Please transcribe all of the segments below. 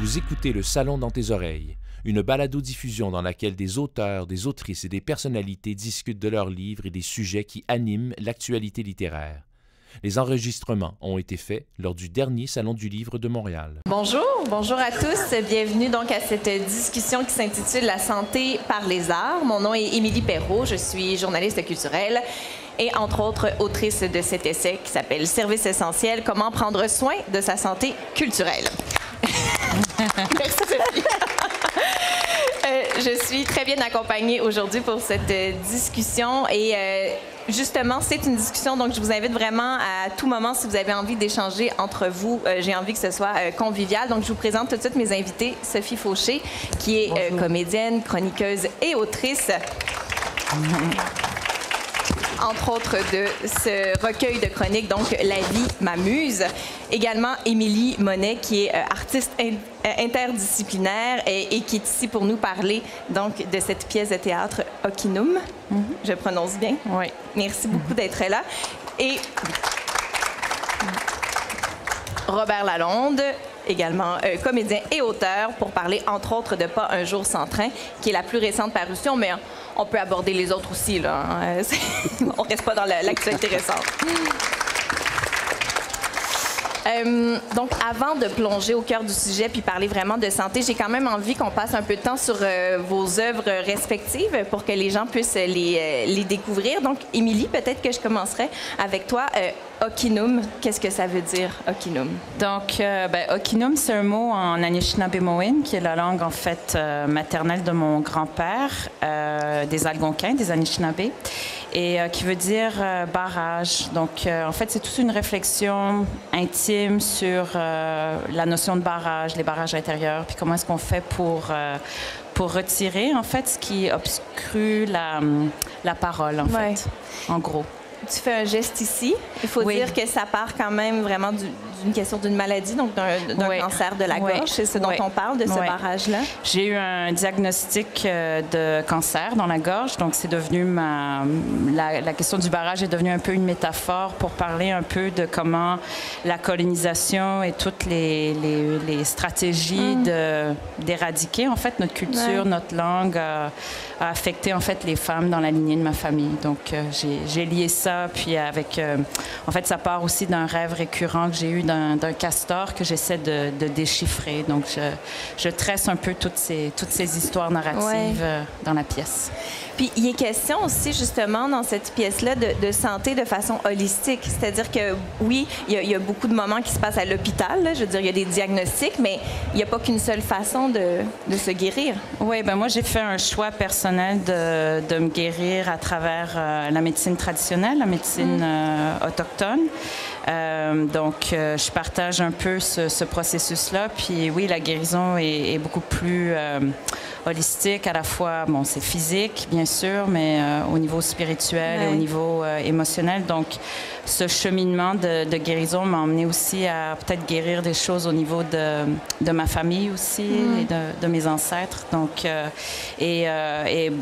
Vous écoutez Le Salon dans tes oreilles, une balado-diffusion dans laquelle des auteurs, des autrices et des personnalités discutent de leurs livres et des sujets qui animent l'actualité littéraire. Les enregistrements ont été faits lors du dernier Salon du Livre de Montréal. Bonjour à tous. Bienvenue donc à cette discussion qui s'intitule « La santé par les arts ». Mon nom est Émilie Perrault, je suis journaliste culturelle et entre autres autrice de cet essai qui s'appelle « Service essentiel, comment prendre soin de sa santé culturelle ». Merci Sophie. Je suis très bien accompagnée aujourd'hui pour cette discussion et justement, c'est une discussion, donc je vous invite vraiment à tout moment, si vous avez envie d'échanger entre vous, j'ai envie que ce soit convivial. Donc, je vous présente tout de suite mes invités. Sophie Fauché, qui est comédienne, chroniqueuse et autrice. Entre autres de ce recueil de chroniques, donc « La vie m'amuse ». Également, Émilie Monet, qui est artiste interdisciplinaire et qui est ici pour nous parler donc de cette pièce de théâtre « Okinum ». Je prononce bien? Oui. Merci beaucoup d'être là. Et Robert Lalonde, également comédien et auteur, pour parler entre autres de « Pas un jour sans train », qui est la plus récente parution, mais on peut aborder les autres aussi, là. On ne reste pas dans l'actualité récente. Donc, avant de plonger au cœur du sujet puis parler vraiment de santé, j'ai quand même envie qu'on passe un peu de temps sur vos œuvres respectives pour que les gens puissent les découvrir. Donc, Émilie, peut-être que je commencerai avec toi. Okinum, qu'est-ce que ça veut dire, Okinum? Donc, Okinum, c'est un mot en Anishinaabe-Moin, qui est la langue, en fait, maternelle de mon grand-père, des Algonquins, des Anishinaabe, et qui veut dire barrage. Donc, en fait, c'est toute une réflexion intime sur la notion de barrage, les barrages intérieurs, puis comment est-ce qu'on fait pour retirer, en fait, ce qui obstrue la parole, en fait, en gros. Tu fais un geste ici. Il faut dire que ça part quand même vraiment d'une question d'une maladie, donc d'un cancer de la gorge. C'est ce dont on parle, de ce barrage-là. J'ai eu un diagnostic de cancer dans la gorge, donc c'est devenu la question du barrage est devenue un peu une métaphore pour parler un peu de comment la colonisation et toutes les stratégies d'éradiquer, en fait, notre culture, notre langue a affecté, en fait, les femmes dans la lignée de ma famille. Donc, j'ai lié ça, puis avec... en fait, ça part aussi d'un rêve récurrent que j'ai eu d'un castor que j'essaie de déchiffrer. Donc, je tresse un peu toutes ces histoires narratives dans la pièce. Puis, il est question aussi, justement, dans cette pièce-là, de santé de façon holistique. C'est-à-dire que, oui, il y a beaucoup de moments qui se passent à l'hôpital. Je veux dire, il y a des diagnostics, mais il n'y a pas qu'une seule façon de se guérir. Oui, bien moi, j'ai fait un choix personnel de me guérir à travers la médecine traditionnelle, la médecine autochtone. Donc, je partage un peu ce processus-là. Puis oui, la guérison est beaucoup plus holistique, à la fois, bon, c'est physique, bien sûr, mais au niveau spirituel et au niveau émotionnel. Donc, ce cheminement de guérison m'a emmené aussi à peut-être guérir des choses au niveau de ma famille aussi et de mes ancêtres. Donc, et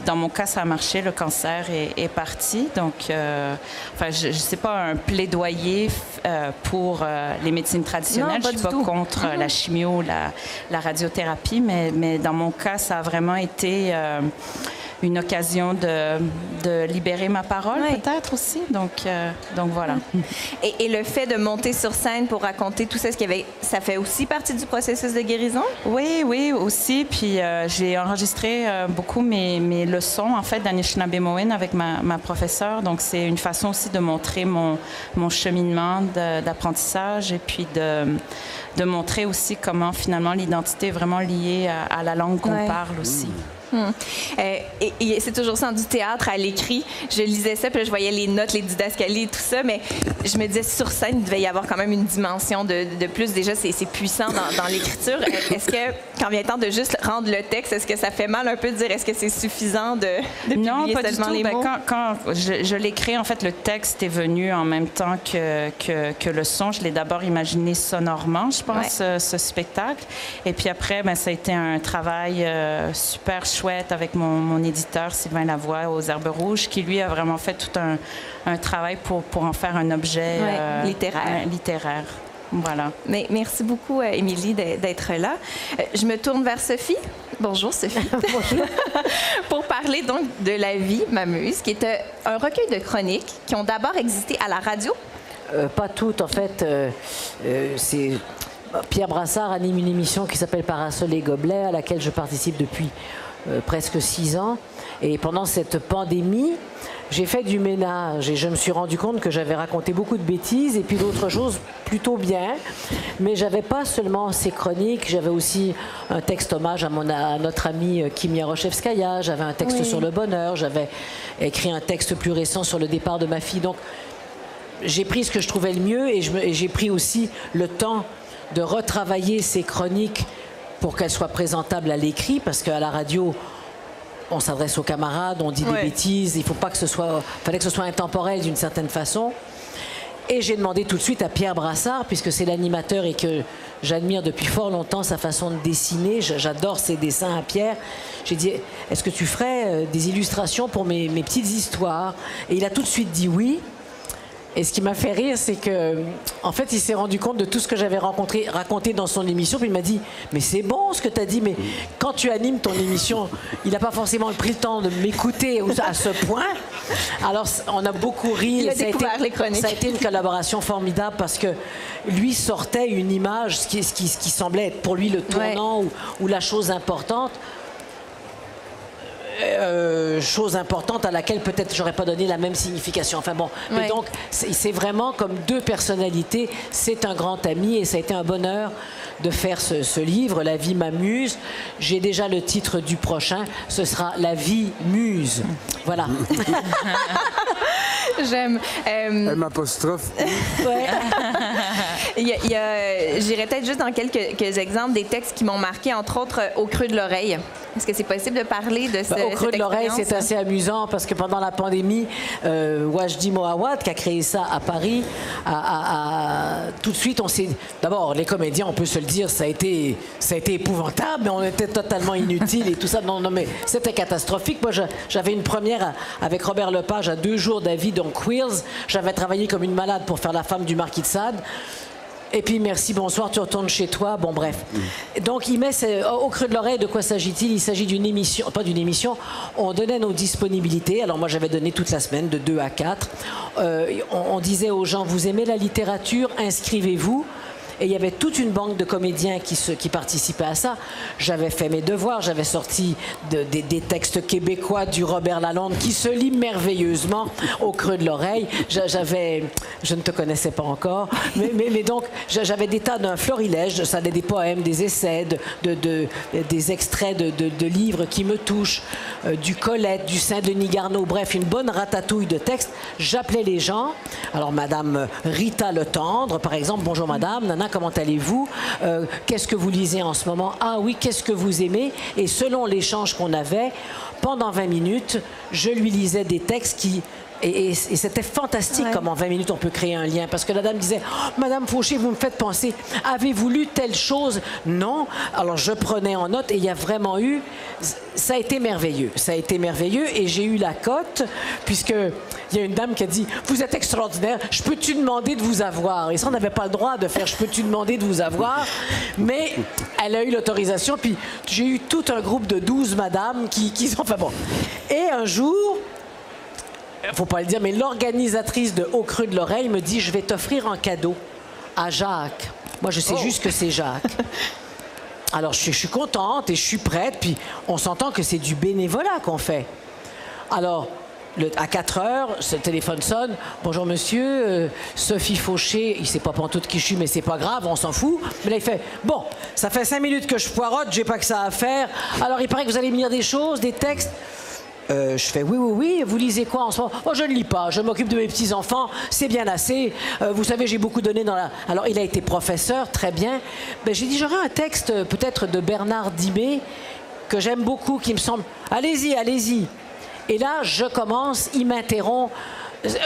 dans mon cas, ça a marché, le cancer est parti. Donc, enfin, je ne sais pas un plaidoyer pour les médecines traditionnelles. Je ne suis pas contre la chimio, la radiothérapie, mais dans mon cas, ça a vraiment été une occasion de libérer ma parole, peut-être aussi. Donc voilà. Et le fait de monter sur scène pour raconter tout ça, ça fait aussi partie du processus de guérison? Oui, aussi. Puis j'ai enregistré beaucoup mes leçons, en fait, d'Anishinaabe-Moin avec ma professeure. Donc c'est une façon aussi de montrer mon cheminement d'apprentissage et puis de montrer aussi comment, finalement, l'identité est vraiment liée à la langue qu'on parle aussi. Et c'est toujours ça, du théâtre à l'écrit. Je lisais ça, puis là, je voyais les notes, les didascalies et tout ça, mais je me disais, sur scène, il devait y avoir quand même une dimension de plus. Déjà, c'est puissant dans l'écriture. Est-ce que, quand vient le temps de juste rendre le texte, est-ce que ça fait mal un peu de dire, est-ce que c'est suffisant de publier non, pas seulement du tout. les mots? Quand je l'ai créé, en fait, le texte est venu en même temps que le son. Je l'ai d'abord imaginé sonorement, je pense, ce spectacle. Et puis après, ça a été un travail super chouette avec mon éditeur Sylvain Lavoie aux Herbes Rouges, qui lui a vraiment fait tout un travail pour en faire un objet littéraire. Voilà. Mais merci beaucoup, Émilie, d'être là. Je me tourne vers Sophie. Bonjour, Sophie. Bonjour. Pour parler donc de La vie m'amuse, qui est un recueil de chroniques qui ont d'abord existé à la radio. Pas toutes, en fait. C'est Pierre Brassard anime une émission qui s'appelle Parasol et Gobelets, à laquelle je participe depuis presque 6 ans. Et pendant cette pandémie, j'ai fait du ménage et je me suis rendu compte que j'avais raconté beaucoup de bêtises et puis d'autres choses plutôt bien. Mais j'avais pas seulement ces chroniques, j'avais aussi un texte hommage à notre amie Kimia Rochevskaya, j'avais un texte sur le bonheur, j'avais écrit un texte plus récent sur le départ de ma fille. Donc j'ai pris ce que je trouvais le mieux et j'ai pris aussi le temps de retravailler ces chroniques pour qu'elles soient présentables à l'écrit, parce qu'à la radio, on s'adresse aux camarades, on dit des bêtises, il fallait que ce soit intemporel d'une certaine façon. Et j'ai demandé tout de suite à Pierre Brassard, puisque c'est l'animateur et que j'admire depuis fort longtemps sa façon de dessiner, j'adore ses dessins à Pierre. J'ai dit, est-ce que tu ferais des illustrations pour mes petites histoires? Et il a tout de suite dit oui. Et ce qui m'a fait rire, c'est que, en fait, il s'est rendu compte de tout ce que j'avais raconté dans son émission. Puis il m'a dit, mais c'est bon ce que tu as dit, mais quand tu animes ton émission, il n'a pas forcément pris le temps de m'écouter à ce point. Alors, on a beaucoup ri. Il a découvert les chroniques. Ça a été une collaboration formidable parce que lui sortait une image, ce qui semblait être pour lui le tournant ou la chose importante. Chose importante à laquelle peut-être j'aurais pas donné la même signification. Enfin bon, mais donc c'est vraiment comme deux personnalités. C'est un grand ami et ça a été un bonheur de faire ce livre, La vie m'amuse. J'ai déjà le titre du prochain, ce sera La vie muse. Voilà. J'aime. M'apostrophe. Ouais. J'irai peut-être juste dans quelques exemples des textes qui m'ont marqué, entre autres Au creux de l'oreille. Est-ce que c'est possible de parler de Au creux de l'oreille, c'est assez amusant parce que pendant la pandémie, Wajdi Mouawad, qui a créé ça à Paris, tout de suite, on s'est... D'abord, les comédiens, on peut se le dire, ça a été épouvantable, mais on était totalement inutiles et tout ça. Non, mais c'était catastrophique. Moi, j'avais une première avec Robert Lepage à 2 jours d'avis dans Queers. J'avais travaillé comme une malade pour faire la femme du marquis de Sade. Et puis, merci, bonsoir, tu retournes chez toi. Bon, bref. Donc, il met Au creux de l'oreille, de quoi s'agit-il? Il s'agit d'une émission, pas d'une émission, on donnait nos disponibilités. Alors, moi, j'avais donné toute la semaine, de 2 à 4. On disait aux gens, vous aimez la littérature, inscrivez-vous. Et il y avait toute une banque de comédiens qui participaient à ça. J'avais fait mes devoirs, j'avais sorti des textes québécois du Robert Lalonde qui se lit merveilleusement au creux de l'oreille. Je ne te connaissais pas encore, mais donc j'avais des tas d'un florilège, ça allait des poèmes, des essais, des extraits de livres qui me touchent, du Colette, du Saint-Denis Garneau, bref, une bonne ratatouille de textes. J'appelais les gens. Alors, Madame Rita Le Tendre, par exemple, bonjour Madame, Nana, comment allez-vous? Qu'est-ce que vous lisez en ce moment? Ah oui, qu'est-ce que vous aimez? Et selon l'échange qu'on avait, pendant 20 minutes, je lui lisais des textes qui... Et c'était fantastique comme en 20 minutes on peut créer un lien. Parce que la dame disait, oh, Madame Fauché, vous me faites penser, avez-vous lu telle chose? Non. Alors je prenais en note et il y a vraiment eu... Ça a été merveilleux. Ça a été merveilleux et j'ai eu la cote puisque il y a une dame qui a dit, vous êtes extraordinaire, je peux-tu demander de vous avoir? Et ça, on n'avait pas le droit de faire, je peux-tu demander de vous avoir? Mais elle a eu l'autorisation. Puis j'ai eu tout un groupe de 12 madames qui sont... Enfin bon. Et un jour... faut pas le dire, mais l'organisatrice de Au creux de l'oreille me dit, je vais t'offrir un cadeau à Jacques. Moi, je sais juste que c'est Jacques. Alors, je suis contente et je suis prête, puis on s'entend que c'est du bénévolat qu'on fait. Alors, à 4 heures, ce téléphone sonne. Bonjour monsieur, Sophie Fauché, il sait pas pantoute qui je suis, mais c'est pas grave, on s'en fout. Mais là, il fait, bon, ça fait 5 minutes que je poirote, j'ai pas que ça à faire. Alors, il paraît que vous allez me lire des choses, des textes. Je fais oui, vous lisez quoi en ce moment? Oh, je ne lis pas, je m'occupe de mes petits-enfants, c'est bien assez. Vous savez, j'ai beaucoup donné dans la... Alors, il a été professeur, très bien. Ben, j'ai dit, j'aurais un texte peut-être de Bernard Dibé que j'aime beaucoup, qui me semble... Allez-y, allez-y. Et là, je commence, il m'interrompt.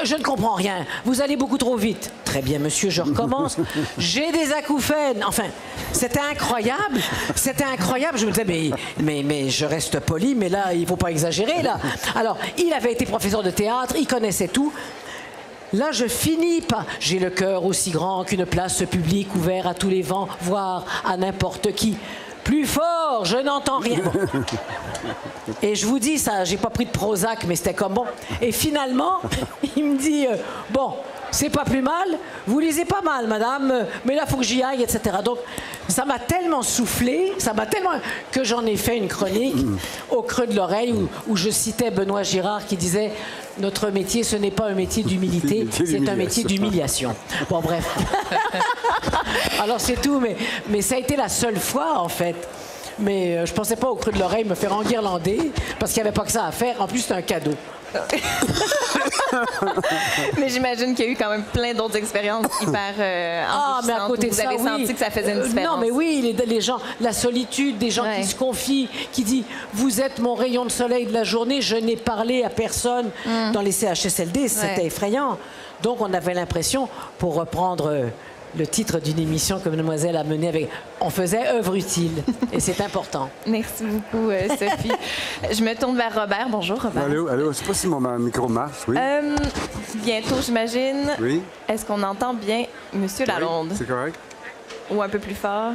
Je ne comprends rien. Vous allez beaucoup trop vite. Très bien, monsieur, je recommence. J'ai des acouphènes. Enfin, c'était incroyable. C'était incroyable. Je me disais, mais je reste poli, mais là, il ne faut pas exagérer, là. Alors, il avait été professeur de théâtre, il connaissait tout. Là, je finis par... J'ai le cœur aussi grand qu'une place publique ouverte à tous les vents, voire à n'importe qui. Plus fort, je n'entends rien. Bon. Et je vous dis ça, j'ai pas pris de Prozac, mais c'était comme bon. Et finalement, il me dit, bon, c'est pas plus mal, vous lisez pas mal, madame, mais là, il faut que j'y aille, etc. Donc, ça m'a tellement soufflé, ça m'a tellement... que j'en ai fait une chronique au creux de l'oreille où je citais Benoît Girard qui disait « Notre métier, ce n'est pas un métier d'humilité, c'est un métier d'humiliation. » Bon, bref. Alors, c'est tout, mais ça a été la seule fois, en fait. Mais je pensais pas au creux de l'oreille me faire enguirlander parce qu'il n'y avait pas que ça à faire. En plus, c'était un cadeau. Mais j'imagine qu'il y a eu quand même plein d'autres expériences hyper enrichissantes mais à côté de où vous ça, avez senti que ça faisait une différence. Non, mais oui, les gens, la solitude, des gens qui se confient, qui disent « Vous êtes mon rayon de soleil de la journée, je n'ai parlé à personne dans les CHSLD. » C'était effrayant. Donc, on avait l'impression, pour reprendre... le titre d'une émission que Mademoiselle a menée avec... On faisait œuvre utile. Et c'est important. Merci beaucoup, Sophie. Je me tourne vers Robert. Bonjour, Robert. Allô, allô. Je sais pas si mon micro marche, oui. Bientôt, j'imagine. Oui. Est-ce qu'on entend bien Monsieur Lalonde? Oui, c'est correct. Ou un peu plus fort?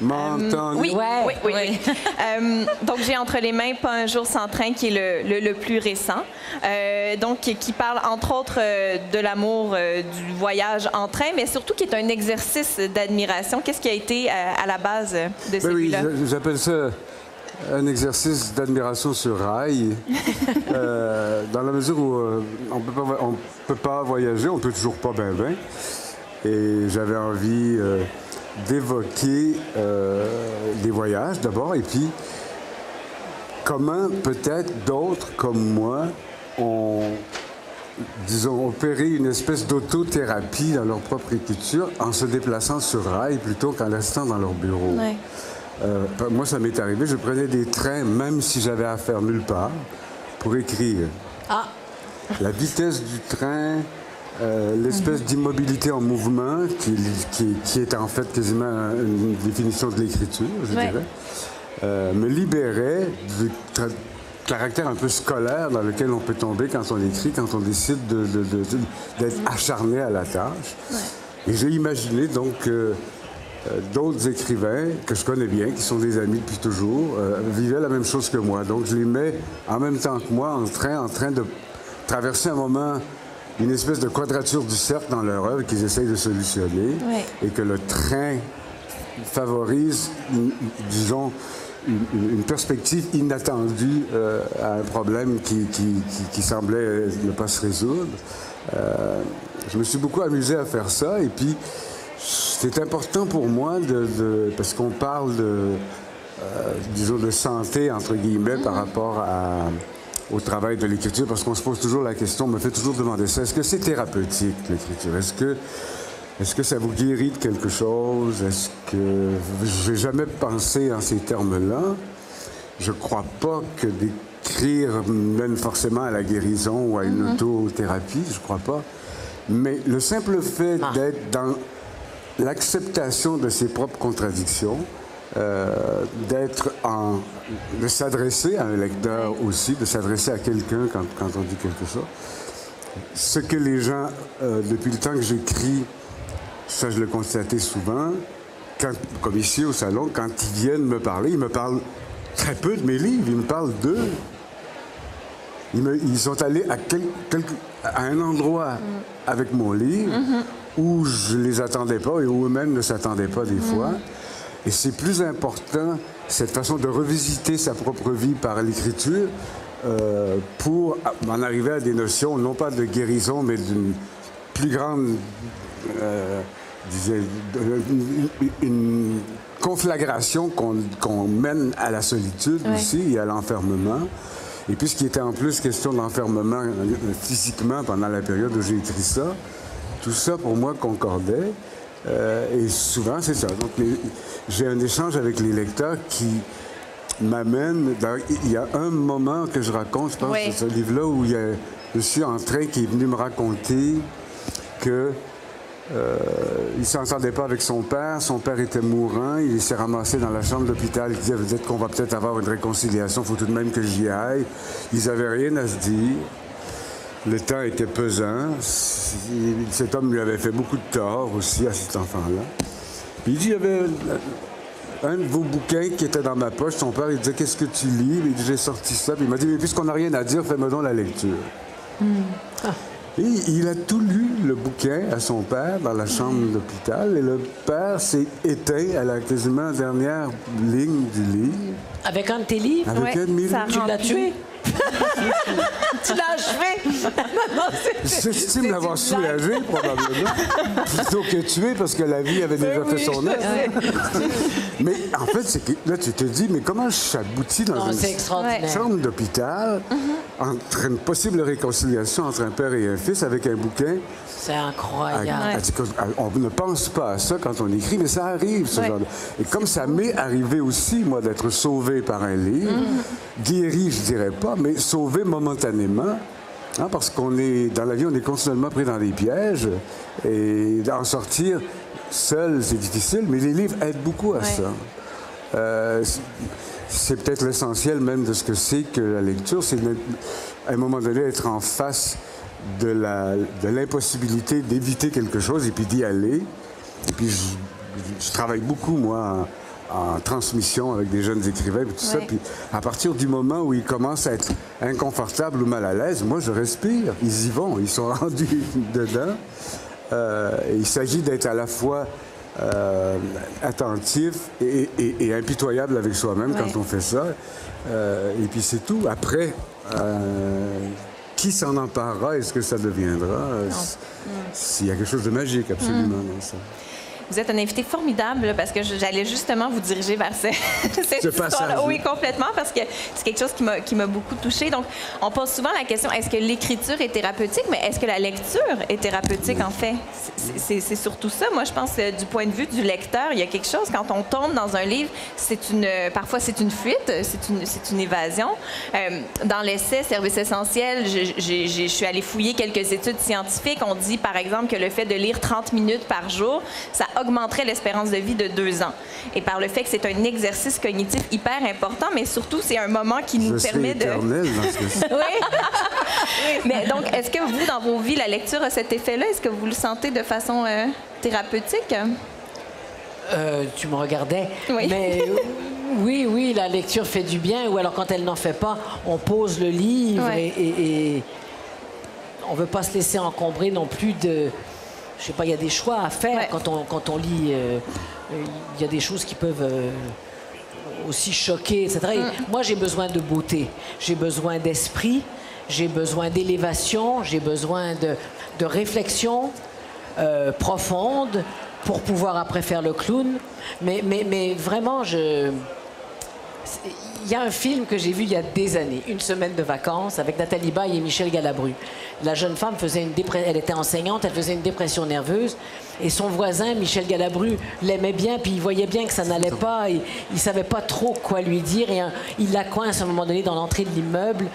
M'entendez? Oui, oui. Donc, j'ai entre les mains Pas un jour sans train, qui est le plus récent. Donc, qui parle, entre autres, de l'amour du voyage en train, mais surtout qui est un exercice d'admiration. Qu'est-ce qui a été à la base de celui-là? Oui, j'appelle ça un exercice d'admiration sur rail. Dans la mesure où on peut pas voyager, on peut toujours pas ben. Et j'avais envie... d'évoquer des voyages d'abord, et puis comment peut-être d'autres comme moi ont, disons, opéré une espèce d'autothérapie dans leur propre écriture en se déplaçant sur rail plutôt qu'en restant dans leur bureau. Ouais. Moi, ça m'est arrivé, je prenais des trains même si j'avais affaire nulle part pour écrire. Ah! La vitesse du train... l'espèce d'immobilité en mouvement qui est en fait quasiment une définition de l'écriture, je dirais, me libérait du caractère un peu scolaire dans lequel on peut tomber quand on écrit, quand on décide d'être acharné à la tâche. Ouais. Et j'ai imaginé donc d'autres écrivains que je connais bien, qui sont des amis depuis toujours, vivaient la même chose que moi. Donc je les mets en même temps que moi en train de traverser un moment... une espèce de quadrature du cercle dans leur œuvre qu'ils essayent de solutionner, et que le train favorise, disons, une perspective inattendue à un problème qui semblait ne pas se résoudre. Je me suis beaucoup amusé à faire ça, et puis c'est important pour moi parce qu'on parle disons, de santé, entre guillemets, par rapport au travail de l'écriture, parce qu'on se pose toujours la question, on me fait toujours demander ça, est-ce que c'est thérapeutique, l'écriture? Est-ce que ça vous guérit de quelque chose? Est-ce que... Je n'ai jamais pensé en ces termes-là. Je ne crois pas que d'écrire mène forcément à la guérison ou à une autothérapie, je ne crois pas. Mais le simple fait d'être dans l'acceptation de ses propres contradictions, de s'adresser à un lecteur aussi, de s'adresser à quelqu'un quand on dit quelque chose. Ce que les gens, depuis le temps que j'écris, ça je le constatais souvent, comme ici au salon, quand ils viennent me parler, ils me parlent très peu de mes livres, ils me parlent d'eux. Ils sont allés à un endroit avec mon livre où je les attendais pas et où eux-mêmes ne s'attendaient pas des fois. Et c'est plus important, cette façon de revisiter sa propre vie par l'écriture pour en arriver à des notions, non pas de guérison, mais d'une plus grande, une conflagration qu'on mène à la solitude aussi et à l'enfermement. Et puis, ce qui était en plus question d'enfermement physiquement pendant la période où j'ai écrit ça, tout ça, pour moi, concordait. Et souvent, c'est ça. Donc, j'ai un échange avec les lecteurs qui m'amène... Il y a un moment que je raconte, je pense, dans ce livre-là, où il y a un monsieur en train qui est venu me raconter que il ne s'entendait pas avec son père était mourant, il s'est ramassé dans la chambre d'hôpital, il disait peut-être qu'on va peut-être avoir une réconciliation, il faut tout de même que j'y aille. Ils n'avaient rien à se dire. le temps était pesant. Cet homme lui avait fait beaucoup de tort aussi à cet enfant-là. Puis il dit, il y avait un de vos bouquins qui était dans ma poche. Son père, il disait, qu'est-ce que tu lis? Il dit, j'ai sorti ça. Puis il m'a dit, mais puisqu'on n'a rien à dire, fais-moi donc la lecture. Et il a tout lu, le bouquin, à son père, dans la chambre d'hôpital. Et le père s'est éteint à la quasiment dernière ligne du livre. Avec un de tes livres? Avec un de mes livres. Tu l'as tué? Tu l'as achevé? J'estime l'avoir soulagé, probablement, plutôt que tué, parce que la vie avait déjà fait son œuvre. Mais en fait, c'est que là, tu te dis, mais comment j'aboutis dans une chambre d'hôpital entre une possible réconciliation entre un père et un fils avec un bouquin? C'est incroyable. On ne pense pas à ça quand on écrit, mais ça arrive, ce genre de... Et comme ça m'est arrivé aussi, moi, d'être sauvé par un livre, guéri, je dirais pas, mais sauvé momentanément, hein, parce qu'on est, dans la vie, on est continuellement pris dans des pièges, et d'en sortir seul, c'est difficile, mais les livres aident beaucoup à ça. C'est peut-être l'essentiel même de ce que c'est que la lecture, c'est à un moment donné être en face de l'impossibilité d'éviter quelque chose et puis d'y aller. Et puis je travaille beaucoup, moi, en transmission avec des jeunes écrivains et tout ça. Puis à partir du moment où ils commencent à être inconfortables ou mal à l'aise, moi, je respire. Ils y vont, ils sont rendus dedans. Il s'agit d'être à la fois attentif et impitoyable avec soi-même quand on fait ça. Et puis c'est tout. Après, qui s'en emparera? Est-ce que ça deviendra? S'il y a quelque chose de magique, absolument, dans ça. Vous êtes un invité formidable parce que j'allais justement vous diriger vers cette histoire-là. Oui, complètement, parce que c'est quelque chose qui m'a beaucoup touchée. Donc, on pose souvent la question, est-ce que l'écriture est thérapeutique, mais est-ce que la lecture est thérapeutique, en fait? C'est surtout ça. Moi, je pense, du point de vue du lecteur, il y a quelque chose, quand on tombe dans un livre, parfois c'est une fuite, c'est une évasion. Dans l'essai « Service essentiel », je suis allée fouiller quelques études scientifiques. On dit, par exemple, que le fait de lire 30 minutes par jour, ça augmenterait l'espérance de vie de 2 ans. Et par le fait que c'est un exercice cognitif hyper important, mais surtout, c'est un moment qui nous permet de... éternel dans ce cas-ci. Oui. Mais donc, est-ce que vous, dans vos vies, la lecture a cet effet-là? Est-ce que vous le sentez de façon thérapeutique? Tu me regardais. Oui. Mais oui, la lecture fait du bien. Ou alors, quand elle n'en fait pas, on pose le livre et on ne veut pas se laisser encombrer non plus de... Je sais pas, il y a des choix à faire quand on lit. Il y a des choses qui peuvent aussi choquer, etc. Et moi, j'ai besoin de beauté, j'ai besoin d'esprit, j'ai besoin d'élévation, j'ai besoin de réflexion profonde pour pouvoir après faire le clown. Mais vraiment, il y a un film que j'ai vu il y a des années, Une semaine de vacances, avec Nathalie Baye et Michel Galabru. La jeune femme elle était enseignante, elle faisait une dépression nerveuse. Et son voisin, Michel Galabru, l'aimait bien, puis il voyait bien que ça n'allait pas. Il ne savait pas trop quoi lui dire. Et il la coince à un moment donné dans l'entrée de l'immeuble.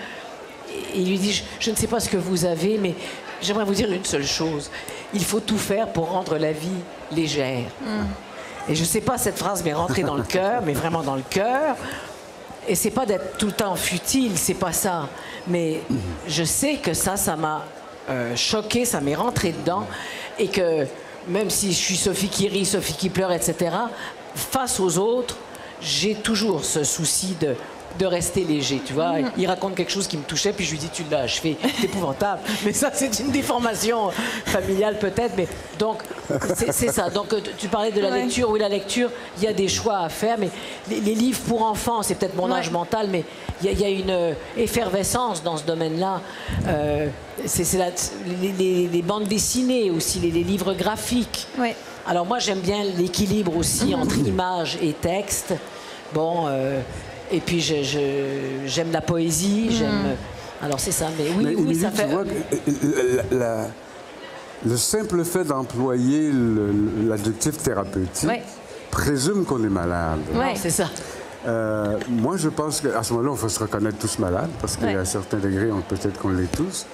Et il lui dit, je ne sais pas ce que vous avez, mais j'aimerais vous dire une seule chose. Il faut tout faire pour rendre la vie légère. Et je ne sais pas, cette phrase m'est rentrée dans le cœur, mais vraiment dans le cœur. Et c'est pas d'être tout le temps futile, c'est pas ça. Mais je sais que ça m'a choquée, ça m'est rentré dedans. Et que même si je suis Sophie qui rit, Sophie qui pleure, etc., face aux autres, j'ai toujours ce souci de rester léger, tu vois. Il raconte quelque chose qui me touchait, puis je lui dis, tu l'as achevé. C'est épouvantable. Mais ça, c'est une déformation familiale peut-être. Mais donc, c'est ça. Donc, tu parlais de la lecture. Oui, la lecture, il y a des choix à faire. Mais les livres pour enfants, c'est peut-être mon âge mental, mais il y a une effervescence dans ce domaine-là. Les bandes dessinées aussi, les livres graphiques. Oui. Alors moi, j'aime bien l'équilibre aussi entre image et texte. Bon... Et puis, j'aime la poésie, j'aime... Alors, c'est ça, mais oui, ça fait... Tu vois, le simple fait d'employer l'adjectif thérapeutique présume qu'on est malade. Oui, c'est ça. Moi, je pense qu'à ce moment-là, on faut se reconnaître tous malades, parce qu'à un certain degré, peut-être qu'on l'est tous.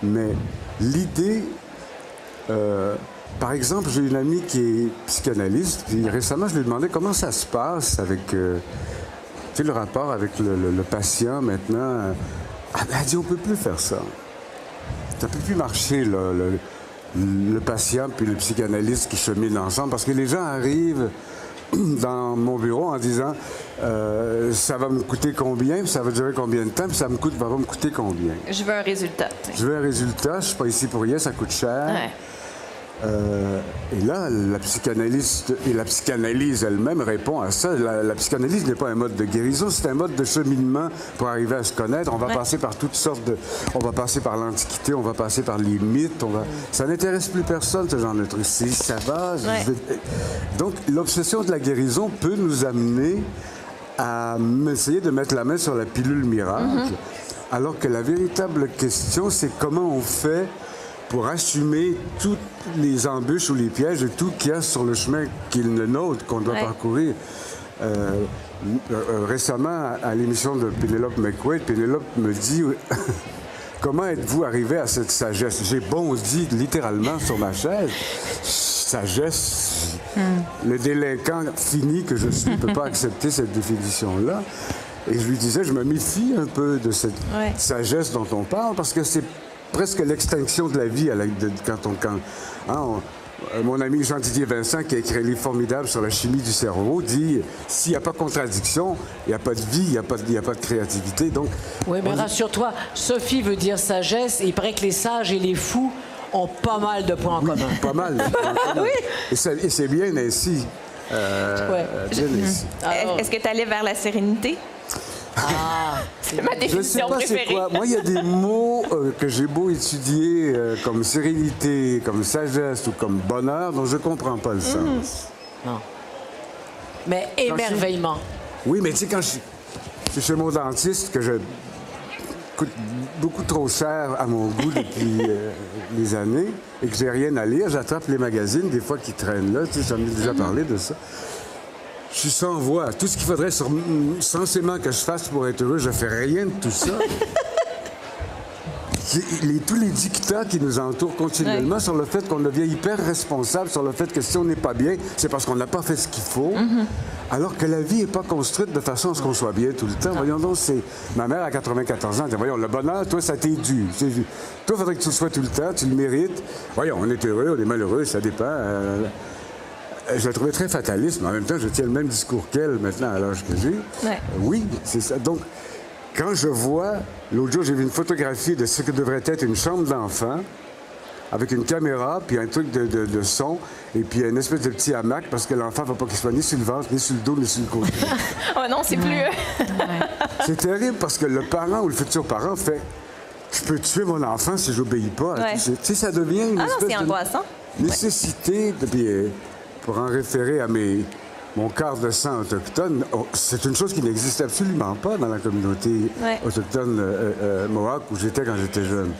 Mais l'idée... par exemple, j'ai une amie qui est psychanalyste, puis récemment, je lui ai demandé comment ça se passe avec... le rapport avec le patient maintenant. Elle a dit, on ne peut plus faire ça. ça peut plus marcher, là, le patient puis le psychanalyste qui cheminent ensemble, parce que les gens arrivent dans mon bureau en disant ça va me coûter combien, puis ça va durer combien de temps, puis ça va me coûter combien. Je veux un résultat. Je veux un résultat, je suis pas ici pour rien, ça coûte cher. Ouais. Et là, la psychanalyste et la psychanalyse elle-même répond à ça. La psychanalyse n'est pas un mode de guérison, c'est un mode de cheminement pour arriver à se connaître. On va passer par toutes sortes de... On va passer par l'Antiquité, on va passer par les mythes. Ça n'intéresse plus personne, ce genre de truc. Ça va. Donc, l'obsession de la guérison peut nous amener à essayer de mettre la main sur la pilule miracle. Alors que la véritable question, c'est comment on fait pour assumer toutes les embûches ou les pièges et tout qu'il y a sur le chemin qui est le nôtre, qu'on doit parcourir. Récemment, à l'émission de Pénélope McQuaid, Pénélope me dit « Comment êtes-vous arrivé à cette sagesse? » J'ai bondi littéralement sur ma chaise. Sagesse. Le délinquant fini que je suis ne peut pas accepter cette définition-là. Et je lui disais, je me méfie un peu de cette sagesse dont on parle, parce que c'est presque l'extinction de la vie mon ami Jean-Didier Vincent, qui a écrit un livre formidable sur la chimie du cerveau, dit s'il n'y a pas de contradiction, il n'y a pas de vie, il n'y a pas de créativité. Donc, oui, mais rassure-toi, Sophie veut dire sagesse, et il paraît que les sages et les fous ont pas mal de points en commun. Pas mal. Oui. Et c'est bien ainsi. Est-ce que tu allais vers la sérénité? C'est ma définition préférée. Je sais pas c'est quoi. Moi, il y a des mots que j'ai beau étudier comme sérénité, comme sagesse ou comme bonheur, dont je comprends pas le sens. Non. Mais émerveillement. Oui, mais tu sais, quand je suis chez mon dentiste, que je coûte beaucoup trop cher à mon goût depuis les années, et que j'ai rien à lire, j'attrape les magazines, des fois, qui traînent là. Tu sais, j'en ai déjà parlé de ça. Je suis sans voix. Tout ce qu'il faudrait censément que je fasse pour être heureux, je fais rien de tout ça. Tous les dictats qui nous entourent continuellement sur le fait qu'on devient hyper responsable, sur le fait que si on n'est pas bien, c'est parce qu'on n'a pas fait ce qu'il faut, alors que la vie n'est pas construite de façon à ce qu'on soit bien tout le temps. Voyons donc, ma mère a 94 ans, elle dit, voyons, le bonheur, toi, ça t'est dû. Toi, il faudrait que tu le sois tout le temps, tu le mérites. Voyons, on est heureux, on est malheureux, ça dépend. Je la trouvais très fataliste, mais en même temps, je tiens le même discours qu'elle maintenant à l'âge que j'ai. Oui, c'est ça. Donc, quand je vois... L'autre jour, j'ai vu une photographie de ce que devrait être une chambre d'enfant avec une caméra, puis un truc de son, et puis une espèce de petit hamac, parce que l'enfant ne va pas qu'il soit ni sur le ventre, ni sur le dos, ni sur le côté. Oh non, c'est plus... C'est terrible, parce que le parent ou le futur parent fait... Je peux tuer mon enfant si je n'obéis pas. Tu sais, ça devient une espèce c'est angoissant. Nécessité de... Pour en référer à mon quart de sang autochtone, c'est une chose qui n'existe absolument pas dans la communauté autochtone Mohawk où j'étais quand j'étais jeune.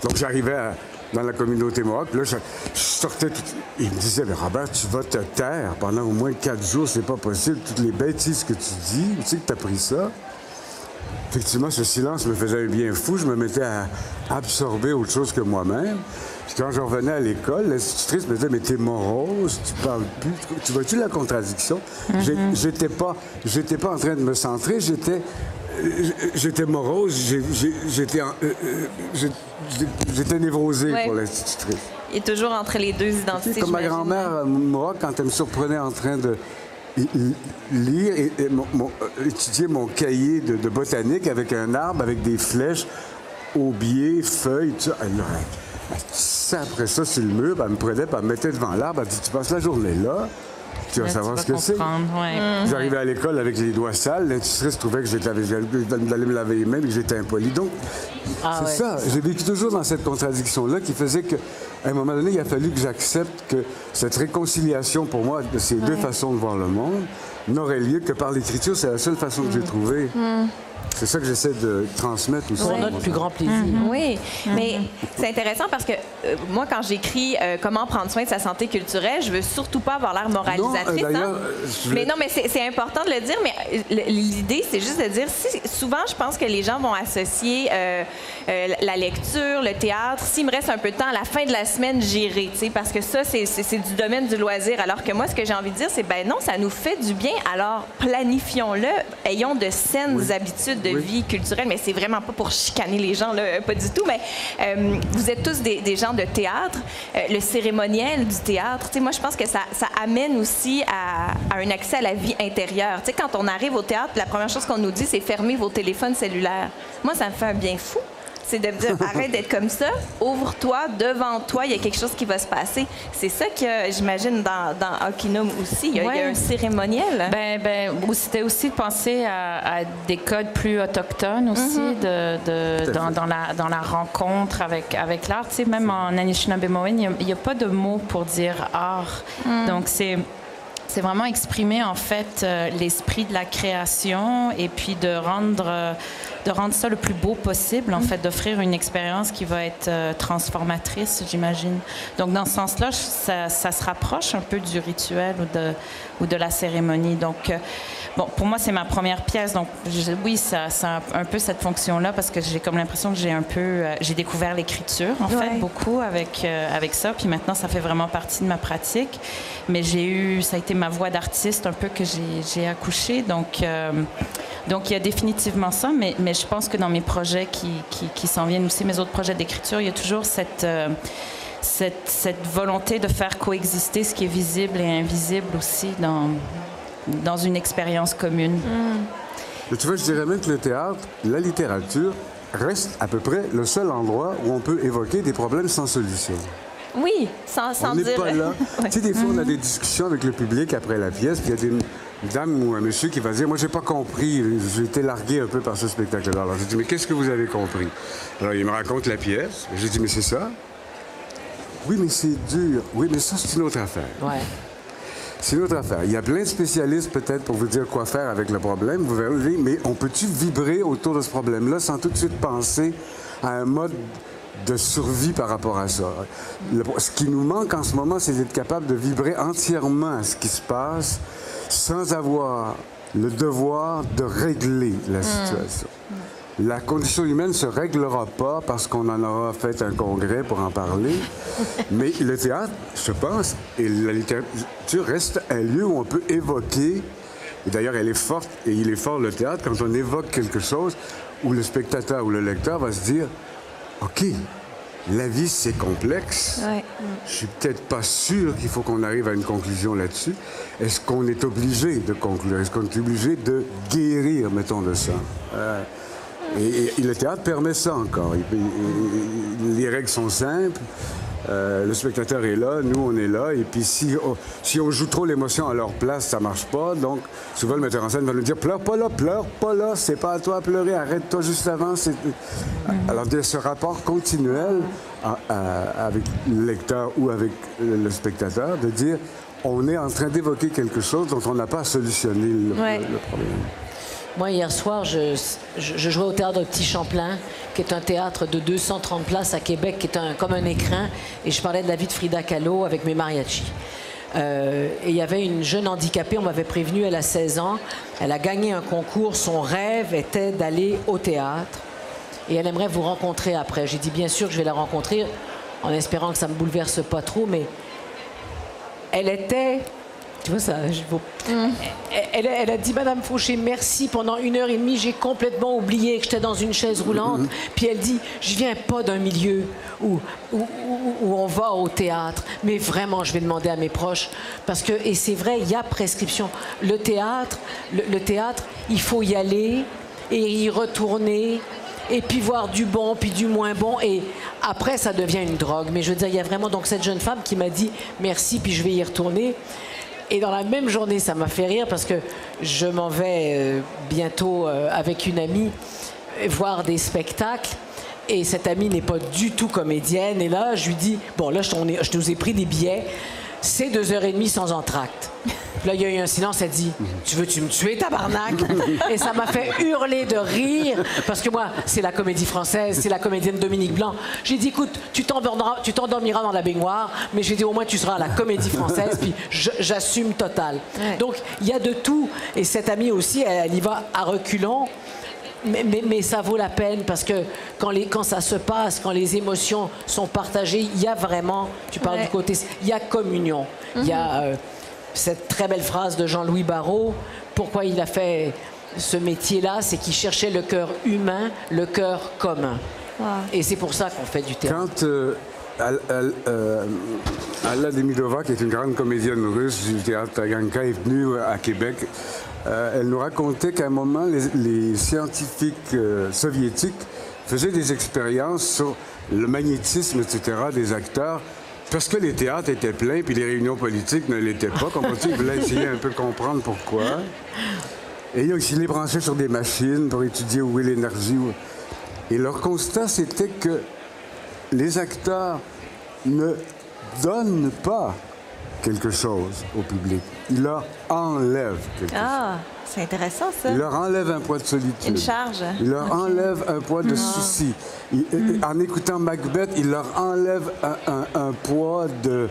Donc j'arrivais dans la communauté Mohawk, là je sortais tout... Il me disait, mais Robert, tu vas te taire pendant au moins 4 jours, c'est pas possible, toutes les bêtises que tu dis, tu sais que t'as pris ça. Effectivement, ce silence me faisait un bien fou, je me mettais à absorber autre chose que moi-même. Puis quand je revenais à l'école, l'institutrice me disait, mais t'es morose, tu parles plus. Tu vois-tu la contradiction? J'étais pas en train de me centrer, j'étais morose, j'étais névrosé pour l'institutrice. Il est toujours entre les deux identités. Comme ma grand-mère, moi, quand elle me surprenait en train de lire et étudier mon cahier de botanique avec un arbre, avec des flèches, aubiers, feuilles, tout ça. Ça, après ça, sur le mur, elle me prenait, puis elle me mettait devant l'arbre, elle dit, tu passes la journée là, tu vas savoir ce que c'est. J'arrivais à l'école avec les doigts sales, l'institutrice trouvait que j'allais me laver les mains et que j'étais impoli. Donc, c'est ça. J'ai vécu toujours dans cette contradiction-là qui faisait qu'à un moment donné, il a fallu que j'accepte que cette réconciliation, pour moi, de ces deux façons de voir le monde, n'aurait lieu que par l'écriture. C'est la seule façon que j'ai trouvée. C'est ça que j'essaie de transmettre aussi. Pour notre plus grand plaisir. Oui, mais c'est intéressant parce que moi, quand j'écris comment prendre soin de sa santé culturelle, je veux surtout pas avoir l'air moralisatrice. Non, Mais non, mais c'est important de le dire, mais l'idée, c'est juste de dire, souvent, je pense que les gens vont associer la lecture, le théâtre, s'il me reste un peu de temps à la fin de la semaine, j'irai, tu sais, parce que ça, c'est du domaine du loisir. Alors que moi, ce que j'ai envie de dire, c'est, ben non, ça nous fait du bien, alors planifions-le, ayons de saines habitudes de vie culturelle, mais c'est vraiment pas pour chicaner les gens, là, pas du tout, mais vous êtes tous des gens de théâtre, le cérémoniel du théâtre, tu sais, moi, je pense que ça amène aussi à un accès à la vie intérieure. Tu sais, quand on arrive au théâtre, la première chose qu'on nous dit, c'est fermer vos téléphones cellulaires. Moi, ça me fait un bien fou. C'est de me dire, arrête d'être comme ça, ouvre-toi, devant toi, il y a quelque chose qui va se passer. C'est ça que j'imagine dans Okinum aussi. Il y a un cérémoniel. C'était aussi de penser à des codes plus autochtones aussi, dans la rencontre avec l'art. Tu sais, même en Anishinaabe-Moine, il n'y a pas de mot pour dire art. Donc, c'est vraiment exprimer, en fait, l'esprit de la création et puis de rendre ça le plus beau possible, en fait, d'offrir une expérience qui va être transformatrice, j'imagine. Donc, dans ce sens-là, ça se rapproche un peu du rituel ou de la cérémonie. Donc, bon, pour moi, c'est ma première pièce. Donc, oui, ça a un peu cette fonction-là parce que j'ai comme l'impression que j'ai découvert l'écriture, en fait, beaucoup avec ça. Puis maintenant, ça fait vraiment partie de ma pratique. Mais ça a été ma voix d'artiste un peu que j'ai accouché. Donc, il y a définitivement ça, mais je pense que dans mes projets qui s'en viennent aussi, mes autres projets d'écriture, il y a toujours cette volonté de faire coexister ce qui est visible et invisible aussi dans une expérience commune. Et tu vois, je dirais même que le théâtre, la littérature, reste à peu près le seul endroit où on peut évoquer des problèmes sans solution. Oui, sans on dire... On n'est pas là. Tu sais, des fois, on a des discussions avec le public après la pièce, puis il y a une dame ou un monsieur qui va dire « Moi, j'ai pas compris. J'ai été largué un peu par ce spectacle-là. » Alors, je dis « Mais qu'est-ce que vous avez compris? » Alors, il me raconte la pièce. J'ai dit « Mais c'est ça? » « Oui, mais c'est dur. Oui, mais ça, c'est une autre affaire. » Ouais. C'est une autre affaire. Il y a plein de spécialistes, peut-être, pour vous dire quoi faire avec le problème. Vous verrez, mais on peut-tu vibrer autour de ce problème-là sans tout de suite penser à un mode de survie par rapport à ça? Ce qui nous manque en ce moment, c'est d'être capable de vibrer entièrement à ce qui se passe sans avoir le devoir de régler la situation. La condition humaine ne se réglera pas parce qu'on en aura fait un congrès pour en parler. Mais le théâtre, je pense, et la littérature reste un lieu où on peut évoquer, et d'ailleurs elle est forte, et il est fort le théâtre, quand on évoque quelque chose où le spectateur ou le lecteur va se dire « OK, la vie, c'est complexe. Je suis peut-être pas sûr qu'il faut qu'on arrive à une conclusion là-dessus. Est-ce qu'on est obligé de conclure? Est-ce qu'on est obligé de guérir, mettons, de ça? » Et le théâtre permet ça encore. Les règles sont simples. Le spectateur est là, nous, on est là. Et puis, si on joue trop l'émotion à leur place, ça marche pas. Donc, souvent, le metteur en scène va nous dire « Pleure pas là, c'est pas à toi à pleurer, arrête-toi juste avant. » Alors, de ce rapport continuel avec le lecteur ou avec le spectateur, de dire « On est en train d'évoquer quelque chose dont on n'a pas solutionné le problème. » Moi, hier soir, je jouais au théâtre de Petit Champlain, qui est un théâtre de 230 places à Québec, qui est comme un écrin, et je parlais de la vie de Frida Kahlo avec mes mariachis. Et il y avait une jeune handicapée, on m'avait prévenu, elle a 16 ans, elle a gagné un concours, son rêve était d'aller au théâtre, et elle aimerait vous rencontrer après. J'ai dit bien sûr que je vais la rencontrer, en espérant que ça ne me bouleverse pas trop, mais elle était... Tu vois ça, elle a dit, Madame Fauché, merci. Pendant 1h30, j'ai complètement oublié que j'étais dans une chaise roulante. Puis elle dit, je viens pas d'un milieu où on va au théâtre, mais vraiment, je vais demander à mes proches parce que, et c'est vrai, il y a prescription. Le théâtre, il faut y aller et y retourner. Et puis voir du bon, puis du moins bon. Et après, ça devient une drogue. Mais je veux dire, il y a vraiment donc cette jeune femme qui m'a dit merci, puis je vais y retourner. Et dans la même journée, ça m'a fait rire parce que je m'en vais bientôt avec une amie voir des spectacles. Et cette amie n'est pas du tout comédienne. Et là, je lui dis, bon, là, je nous ai pris des billets. C'est 2h30 sans entracte. Puis là, il y a eu un silence, elle dit « Tu veux-tu me tuer, tabarnak? » Et ça m'a fait hurler de rire, parce que moi, c'est la comédie française, c'est la comédienne Dominique Blanc. J'ai dit « Écoute, tu t'endormiras dans la baignoire, mais j'ai dit au moins tu seras à la comédie française, puis j'assume total. Ouais. » Donc, il y a de tout. Et cette amie aussi, elle y va à reculons. Mais ça vaut la peine parce que quand ça se passe, quand les émotions sont partagées, il y a vraiment, tu parles du côté, il y a communion. Il y a cette très belle phrase de Jean-Louis Barrault, pourquoi il a fait ce métier-là, c'est qu'il cherchait le cœur humain, le cœur commun. Wow. Et c'est pour ça qu'on fait du théâtre. Quand Alla Demidova, qui est une grande comédienne russe du théâtre Taganka, est venue à Québec, elle nous racontait qu'à un moment, les scientifiques soviétiques faisaient des expériences sur le magnétisme, etc., des acteurs, parce que les théâtres étaient pleins, puis les réunions politiques ne l'étaient pas. Comme on dit, ils voulaient essayer un peu de comprendre pourquoi. Et ils les branchaient sur des machines pour étudier où est l'énergie. Et leur constat, c'était que les acteurs ne donnent pas quelque chose au public. Ils leur enlèvent quelque chose. C'est intéressant, ça. Ils leur enlèvent un poids de solitude. Une charge. Ils leur enlèvent un poids de souci. En écoutant Macbeth, ils leur enlèvent un poids de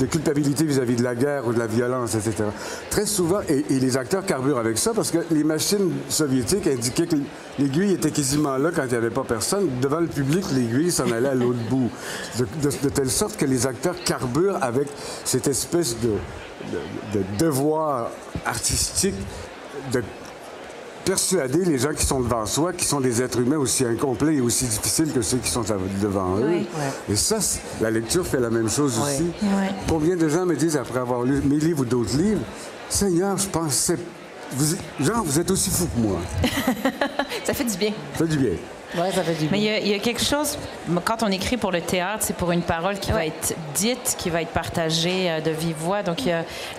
culpabilité vis-à-vis de la guerre ou de la violence, etc. Très souvent, et les acteurs carburent avec ça, parce que les machines soviétiques indiquaient que l'aiguille était quasiment là quand il n'y avait pas personne. Devant le public, l'aiguille s'en allait à l'autre bout. De telle sorte que les acteurs carburent avec cette espèce de devoir artistique de persuader les gens qui sont devant soi, qui sont des êtres humains aussi incomplets et aussi difficiles que ceux qui sont devant eux. Oui. Et ça, la lecture fait la même chose aussi. Oui. Combien de gens me disent, après avoir lu mes livres ou d'autres livres, « Seigneur, je pensais... vous êtes aussi fou que moi. » Ça fait du bien. Ça fait du bien. Oui, ça fait du bien. Mais il y a quelque chose, quand on écrit pour le théâtre, c'est pour une parole qui va être dite, qui va être partagée de vive voix. Donc,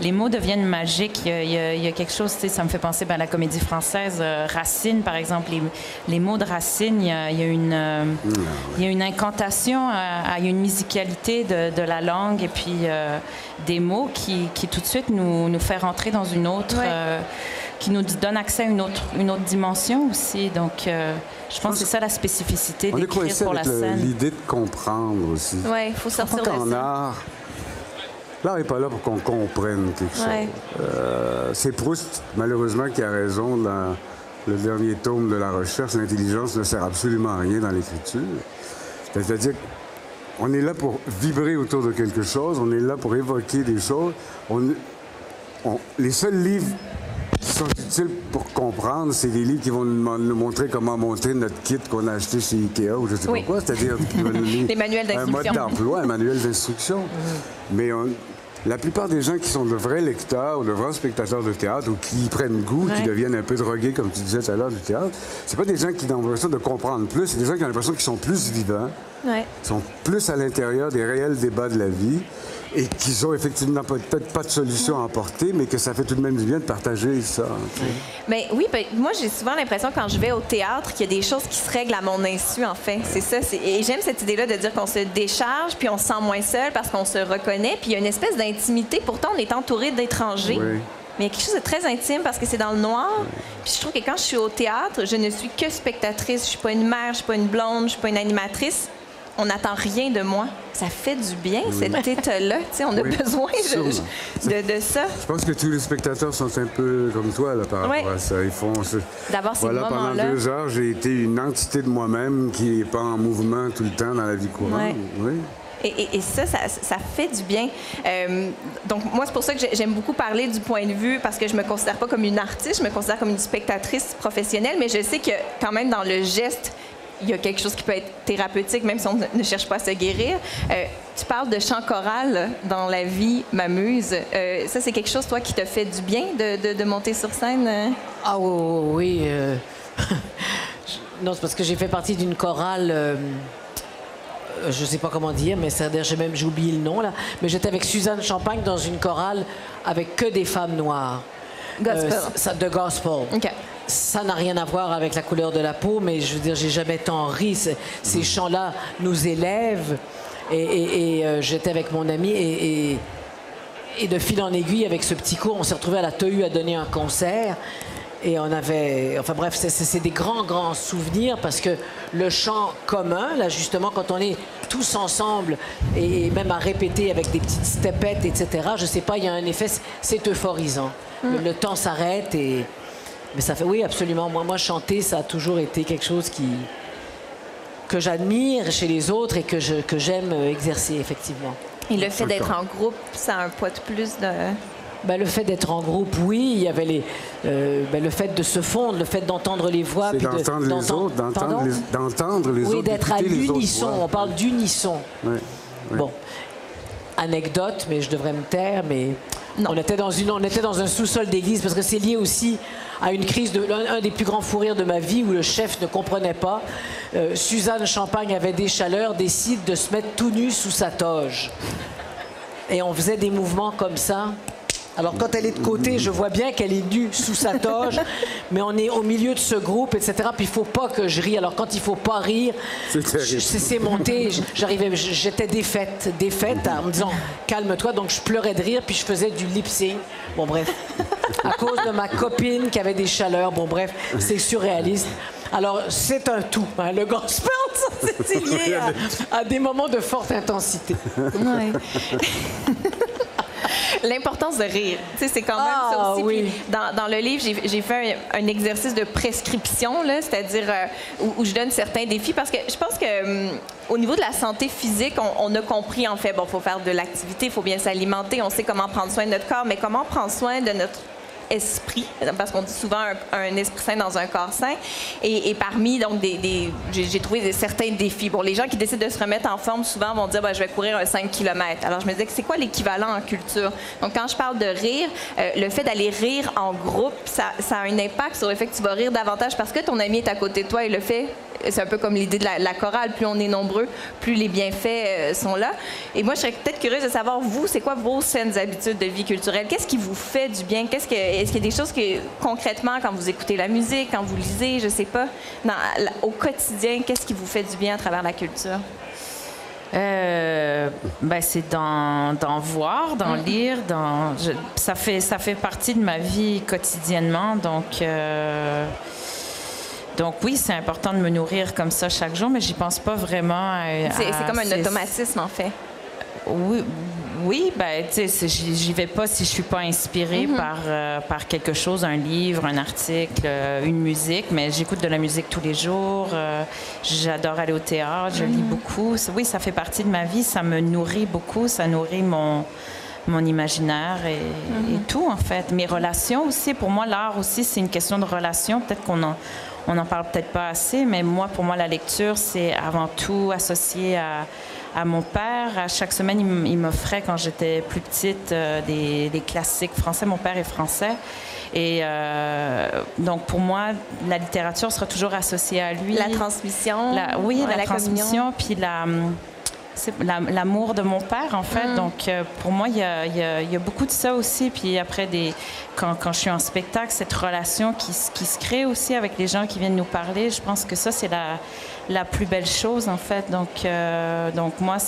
les mots deviennent magiques. Il y a quelque chose, tu sais, ça me fait penser à la comédie française. Racine, par exemple, les mots de Racine, il y a une incantation, il y a une musicalité de la langue et puis des mots qui tout de suite nous fait rentrer dans une autre... qui nous donne accès à une autre dimension aussi. Donc, je pense que c'est ça la spécificité d'écrire pour la scène. L'idée de comprendre aussi. Oui, il faut sortir de ça. L'art n'est pas là pour qu'on comprenne quelque chose. C'est Proust, malheureusement, qui a raison dans le dernier tome de la recherche. L'intelligence ne sert absolument à rien dans l'écriture. C'est-à-dire qu'on est là pour vibrer autour de quelque chose, on est là pour évoquer des choses. Les seuls livres qui sont utiles pour comprendre, c'est des livres qui vont nous montrer comment monter notre kit qu'on a acheté chez Ikea ou je ne sais pas quoi, c'est-à-dire des manuels d'instruction. Un mode d'emploi, un manuel d'instruction. Mais la plupart des gens qui sont de vrais lecteurs ou de vrais spectateurs de théâtre ou qui y prennent goût, qui deviennent un peu drogués, comme tu disais tout à l'heure, du théâtre, c'est pas des gens qui ont l'impression de comprendre plus, c'est des gens qui ont l'impression qu'ils sont plus vivants, sont plus à l'intérieur des réels débats de la vie et qu'ils ont effectivement peut-être pas de solution à apporter, mais que ça fait tout de même du bien de partager ça. Mais oui, moi j'ai souvent l'impression quand je vais au théâtre qu'il y a des choses qui se règlent à mon insu, en fait. C'est ça. Et j'aime cette idée-là de dire qu'on se décharge, puis on se sent moins seul parce qu'on se reconnaît, puis il y a une espèce d'intimité. Pourtant, on est entouré d'étrangers. Oui. Mais il y a quelque chose de très intime parce que c'est dans le noir. Puis je trouve que quand je suis au théâtre, je ne suis que spectatrice. Je suis pas une mère, je suis pas une blonde, je suis pas une animatrice. On n'attend rien de moi. Ça fait du bien, cet état-là. On a besoin de ça. Je pense que tous les spectateurs sont un peu comme toi là, par rapport à ça. Ils font D'abord, ces moments-là. Pendant 2 heures, j'ai été une entité de moi-même qui n'est pas en mouvement tout le temps dans la vie courante. Oui. Et ça fait du bien. Donc, moi, c'est pour ça que j'aime beaucoup parler du point de vue, parce que je me considère pas comme une artiste, je me considère comme une spectatrice professionnelle, mais je sais que quand même dans le geste, il y a quelque chose qui peut être thérapeutique, même si on ne cherche pas à se guérir. Tu parles de chant choral dans La vie m'amuse. Ça, c'est quelque chose, toi, qui te fait du bien de monter sur scène? Ah oui. Non, c'est parce que j'ai fait partie d'une chorale... je ne sais pas comment dire, mais j'ai oublié le nom, là. Mais j'étais avec Suzanne Champagne dans une chorale avec que des femmes noires. Gospel. De gospel. OK. Ça n'a rien à voir avec la couleur de la peau, mais je veux dire, j'ai jamais tant ri. Ces chants-là nous élèvent. Et j'étais avec mon ami et Et de fil en aiguille, avec ce petit cours, on s'est retrouvés à la TEU à donner un concert. Et on avait... Enfin bref, c'est des grands souvenirs parce que le chant commun, là justement, quand on est tous ensemble et même à répéter avec des petites stepettes, etc., je sais pas, il y a un effet, c'est euphorisant. Le temps s'arrête et... Mais ça fait... Oui, absolument. Moi, chanter, ça a toujours été quelque chose que j'admire chez les autres et que j'aime exercer, effectivement. Et le fait d'être en groupe, ça a un poids de plus de... Ben, le fait d'être en groupe, oui. Il y avait le fait de se fondre, le fait d'entendre les voix. C'est d'entendre les autres, d'entendre les autres. Oui, d'être à l'unisson. On parle d'unisson. Oui. Bon, anecdote, mais je devrais me taire, mais... Non. On était dans un sous-sol d'église parce que c'est lié aussi à une crise un des plus grands fous rires de ma vie où le chef ne comprenait pas. Suzanne Champagne avait des chaleurs, décide de se mettre tout nu sous sa toge. Et on faisait des mouvements comme ça. Alors, quand elle est de côté, je vois bien qu'elle est nue sous sa toge, mais on est au milieu de ce groupe, etc. Puis, il ne faut pas que je rie. Alors, quand il ne faut pas rire, c'est monté. J'étais défaite en me disant « Calme-toi ». Donc, je pleurais de rire, puis je faisais du lip-sync. Bon, bref. À cause de ma copine qui avait des chaleurs. Bon, bref, c'est surréaliste. Alors, c'est un tout. Hein. Le gospel, c'est lié à des moments de forte intensité. Ouais. L'importance de rire, tu sais, c'est quand même ça aussi. Oui. Puis dans le livre, j'ai fait un exercice de prescription, là, c'est-à-dire où je donne certains défis, parce que je pense que au niveau de la santé physique, on a compris, en fait, bon, il faut faire de l'activité, il faut bien s'alimenter, on sait comment prendre soin de notre corps, mais comment prendre soin de notre esprit, parce qu'on dit souvent un esprit sain dans un corps sain. Et parmi, donc, j'ai trouvé certains défis. Bon, les gens qui décident de se remettre en forme, souvent vont dire, je vais courir un 5 km. Alors, je me disais, c'est quoi l'équivalent en culture? Donc, quand je parle de rire, le fait d'aller rire en groupe, ça a un impact sur le fait que tu vas rire davantage parce que ton ami est à côté de toi et le fait... C'est un peu comme l'idée de la chorale. Plus on est nombreux, plus les bienfaits sont là. Et moi, je serais peut-être curieuse de savoir, vous, c'est quoi vos saines habitudes de vie culturelle? Qu'est-ce qui vous fait du bien? Est-ce qu'il y a des choses que, concrètement, quand vous écoutez la musique, quand vous lisez, je sais pas, au quotidien, qu'est-ce qui vous fait du bien à travers la culture? C'est d'en voir, d'en lire. Ça fait partie de ma vie quotidiennement. Donc oui, c'est important de me nourrir comme ça chaque jour, mais j'y pense pas vraiment. C'est comme un automatisme, en fait. Oui, tu sais, j'y vais pas si je suis pas inspirée par quelque chose, un livre, un article, une musique, mais j'écoute de la musique tous les jours. J'adore aller au théâtre, je lis beaucoup. Oui, ça fait partie de ma vie, ça me nourrit beaucoup, ça nourrit mon imaginaire et tout, en fait. Mes relations aussi, pour moi, l'art aussi, c'est une question de relation. Peut-être on n'en parle peut-être pas assez, mais pour moi, la lecture, c'est avant tout associé à mon père. À chaque semaine, il m'offrait, quand j'étais plus petite, des classiques français. Mon père est français. Et donc, pour moi, la littérature sera toujours associée à lui. La transmission. La transmission, puis c'est l'amour de mon père, en fait. Donc, pour moi, il y a beaucoup de ça aussi. Puis après, quand je suis en spectacle, cette relation qui se crée aussi avec les gens qui viennent nous parler, je pense que ça, c'est la plus belle chose, en fait. Donc moi,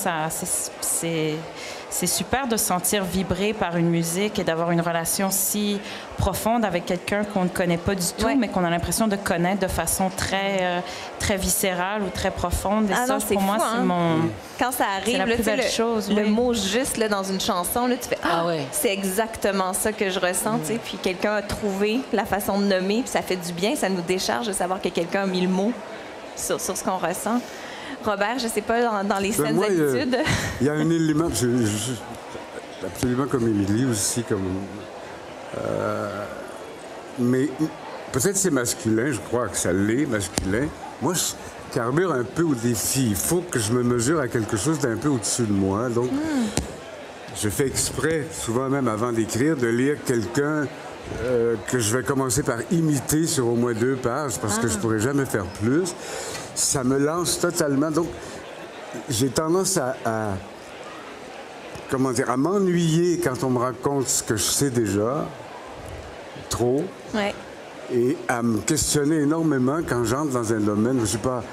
c'est super de se sentir vibrer par une musique et d'avoir une relation si profonde avec quelqu'un qu'on ne connaît pas du tout, mais qu'on a l'impression de connaître de façon très, très viscérale ou très profonde. Et ça, pour moi, c'est mon... Quand ça arrive, c'est la plus belle chose. Le mot juste là, dans une chanson, là, tu fais « Ah, c'est exactement ça que je ressens. » Puis quelqu'un a trouvé la façon de nommer, puis ça fait du bien, ça nous décharge de savoir que quelqu'un a mis le mot sur ce qu'on ressent. Robert, je ne sais pas, dans les saines habitudes. Il y a un élément, absolument comme Émilie aussi, mais peut-être c'est masculin, je crois que ça l'est, masculin. Moi, je carbure un peu au défi. Il faut que je me mesure à quelque chose d'un peu au-dessus de moi. Donc, je fais exprès, souvent même avant d'écrire, de lire quelqu'un que je vais commencer par imiter sur au moins 2 pages, parce que je ne pourrais jamais faire plus. Ça me lance totalement. Donc, j'ai tendance à m'ennuyer quand on me raconte ce que je sais déjà, trop, et à me questionner énormément quand j'entre dans un domaine. Je sais pas,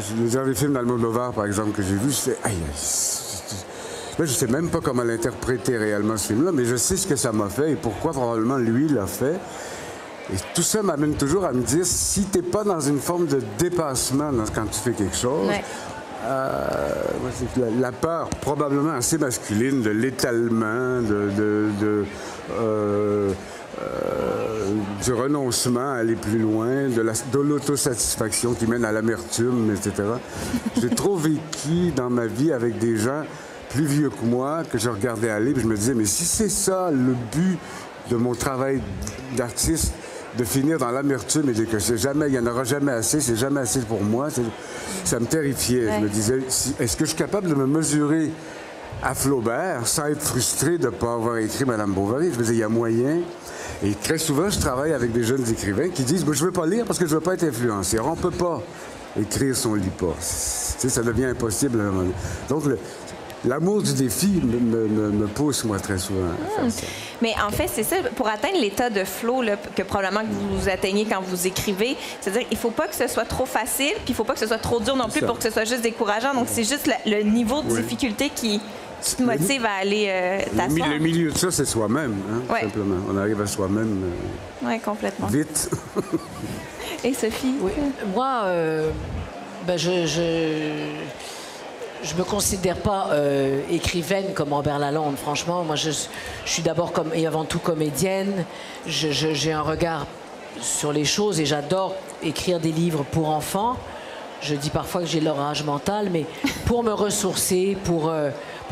dans les films d'Almodovar, par exemple, que j'ai vus, je fais, Là, je sais même pas comment l'interpréter réellement, ce film-là, mais je sais ce que ça m'a fait et pourquoi probablement lui l'a fait. Et tout ça m'amène toujours à me dire, si t'es pas dans une forme de dépassement quand tu fais quelque chose, la peur probablement assez masculine de l'étalement, du renoncement à aller plus loin, de l'autosatisfaction qui mène à l'amertume, etc. J'ai trop vécu dans ma vie avec des gens plus vieux que moi que je regardais aller et je me disais, mais si c'est ça le but de mon travail d'artiste, de finir dans l'amertume et de que il n'y en aura jamais assez, c'est jamais assez pour moi, ça me terrifiait. Je me disais, est-ce que je suis capable de me mesurer à Flaubert sans être frustré de ne pas avoir écrit Madame Bovary? Je me disais, il y a moyen. Et très souvent, je travaille avec des jeunes écrivains qui disent, je ne veux pas lire parce que je ne veux pas être influencé. Alors, on ne peut pas écrire si on ne lit pas. Ça devient impossible à un moment donné. Donc, l'amour du défi me pousse, moi, très souvent à faire ça. Mais en fait, c'est ça, pour atteindre l'état de flow là, que probablement que vous atteignez quand vous écrivez, c'est-à-dire qu'il ne faut pas que ce soit trop facile, puis il ne faut pas que ce soit trop dur non plus pour que ce soit juste décourageant. Donc, c'est juste le niveau de difficulté qui te motive à aller t'asseoir. Le milieu de ça, c'est soi-même, hein, simplement. On arrive à soi-même complètement. Vite. Et Sophie? Oui. Moi, je me considère pas écrivaine comme Robert Lalonde, franchement. Moi, je suis d'abord et avant tout comédienne. J'ai un regard sur les choses et j'adore écrire des livres pour enfants. Je dis parfois que j'ai leur âge mental, mais pour me ressourcer, pour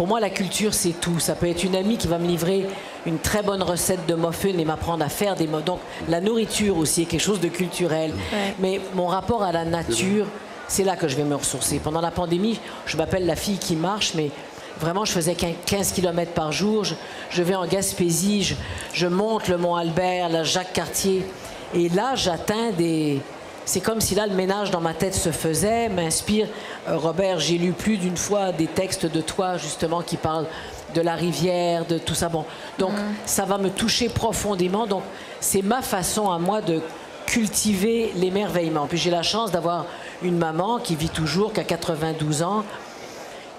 moi, la culture, c'est tout. Ça peut être une amie qui va me livrer une très bonne recette de muffins et m'apprendre à faire des muffins. Donc, la nourriture aussi est quelque chose de culturel. Ouais. Mais mon rapport à la nature, c'est là que je vais me ressourcer. Pendant la pandémie, je m'appelle la fille qui marche, mais vraiment, je faisais 15 km par jour. Je vais en Gaspésie, je monte le Mont Albert, la Jacques-Cartier. Et là, j'atteins des... C'est comme si là, le ménage dans ma tête se faisait, m'inspire. Robert, j'ai lu plus d'une fois des textes de toi, justement, qui parlent de la rivière, de tout ça. Bon, donc, ça va me toucher profondément. Donc, c'est ma façon à moi de cultiver l'émerveillement. Puis j'ai la chance d'avoir une maman qui vit toujours, qui a 92 ans,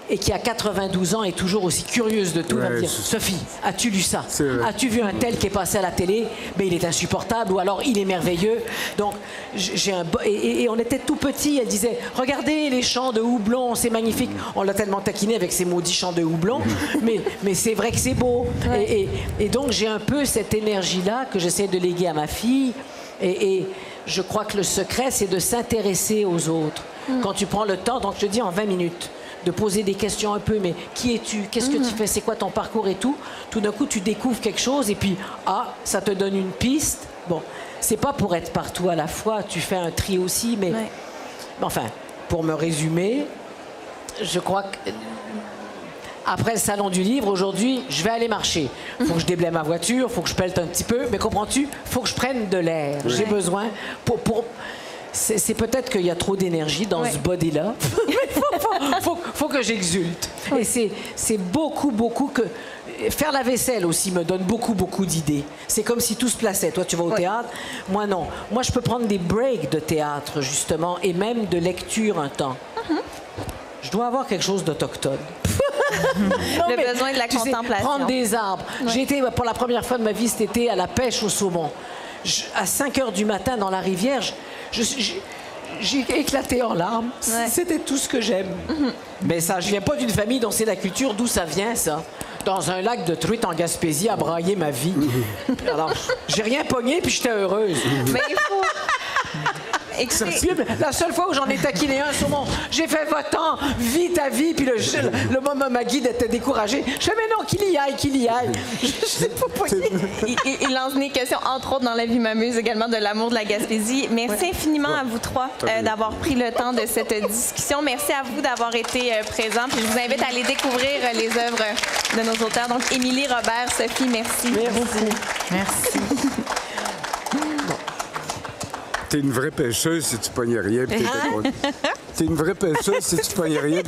et qui, à 92 ans, est toujours aussi curieuse de tout. Elle va me dire, Sophie, as-tu lu ça? As-tu vu un tel qui est passé à la télé? Mais il est insupportable, ou alors il est merveilleux. Donc, et on était tout petits, elle disait, regardez les champs de houblon, c'est magnifique. On l'a tellement taquiné avec ces maudits champs de houblon, mais c'est vrai que c'est beau. Ouais. Et donc, j'ai un peu cette énergie-là que j'essaie de léguer à ma fille. Et je crois que le secret, c'est de s'intéresser aux autres. Quand tu prends le temps, donc je te dis en 20 minutes, de poser des questions un peu, mais qui es-tu? Qu'est-ce que tu fais? C'est quoi ton parcours et tout? Tout d'un coup, tu découvres quelque chose et puis, ça te donne une piste. Bon, c'est pas pour être partout à la fois, tu fais un tri aussi, mais enfin, pour me résumer, je crois que après le salon du livre, aujourd'hui, je vais aller marcher. Il faut que je déblaye ma voiture, il faut que je pelte un petit peu, mais comprends-tu? Il faut que je prenne de l'air. J'ai besoin pour... C'est peut-être qu'il y a trop d'énergie dans ce body-là. Mais faut que j'exulte. Et c'est beaucoup que... Faire la vaisselle aussi me donne beaucoup d'idées. C'est comme si tout se plaçait. Toi, tu vas au théâtre. Moi, non. Moi, je peux prendre des breaks de théâtre, justement, et même de lecture un temps. Je dois avoir quelque chose d'autochtone. Le besoin de la contemplation. Prendre des arbres. J'ai été, pour la première fois de ma vie cet été, à la pêche au saumon. À 5 heures du matin, dans la rivière, j'ai éclaté en larmes. C'était tout ce que j'aime. Mais ça, je viens pas d'une famille dont c'est la culture. D'où ça vient, ça? Dans un lac de truite en Gaspésie, à brailler ma vie. Alors, j'ai rien pogné, puis j'étais heureuse. Mais il faut... La seule fois où j'en ai taquiné un saumon, j'ai fait va-t'en, vis ta vie, puis le moment ma guide était découragée. Je fais mais non, qu'il y aille. Il lance des questions, entre autres dans La vie m'amuse, également de l'amour de la Gaspésie. Merci infiniment à vous trois d'avoir pris le temps de cette discussion. Merci à vous d'avoir été présents. Puis je vous invite à aller découvrir les œuvres de nos auteurs. Donc, Émilie, Robert, Sophie, merci. Merci. T'es une vraie pêcheuse si tu pognais rien. T'es une vraie pêcheuse si tu pognais rien.